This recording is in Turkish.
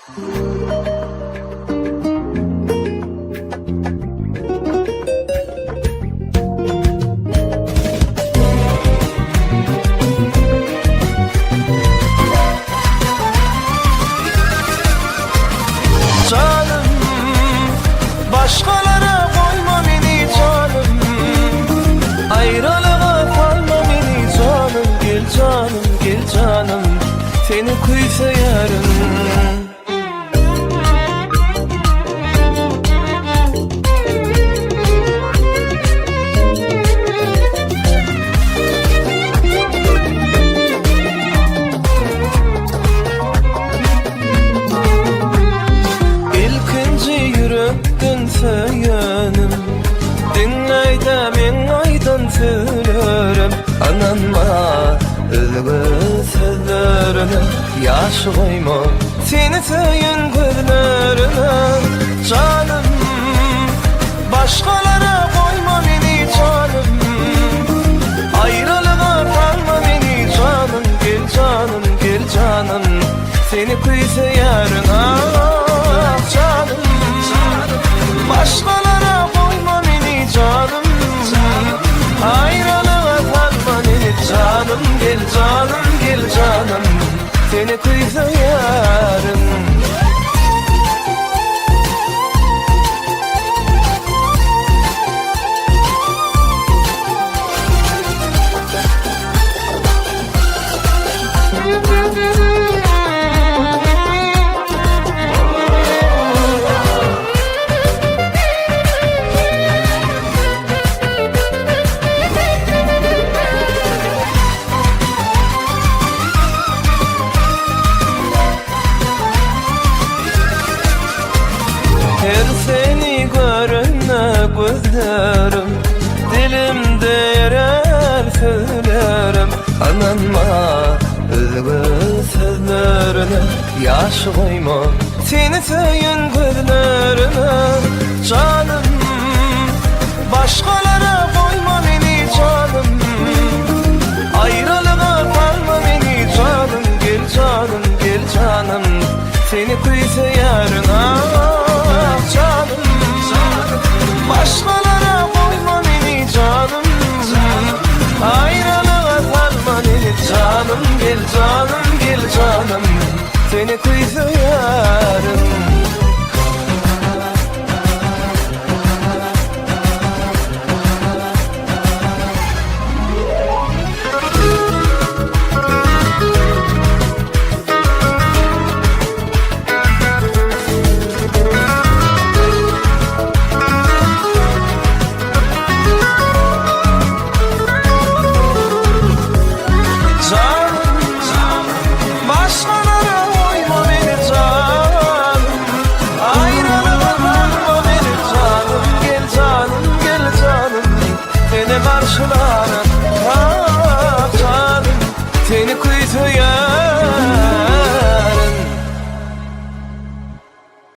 Canım, başkalara koyma beni canım, ayrılığa kalma beni canım. Gel canım, gel canım, seni kıysa yarın. Söyanım, dinleyde men aydan söylerim. Ananma ılgı sözlerine, yaş koyma seni söyün gözlerine. Canım, başkalara koyma beni canım, ayrılığa kalma beni canım. Gel canım, gel canım, seni kıysa yarın. Ah canım, başkalara koyma beni canım, ayrılığa kalma beni canım. Gel canım, gel canım, seni kıysa yarın. Her seni görünme gözlerim, dilimde yerer söylerim. Ananma ılgı sözlerine, yaş koyma seni söyün gözlerine. Canım, başkalara koyma beni canım, ayrılığa kalma beni canım. Gel canım, gel canım, seni kıysa yarın. Ah canım, başkalara koyma beni canım, ayrılığa kalma beni canım. Gel canım, gel canım, seni kıysa yarın.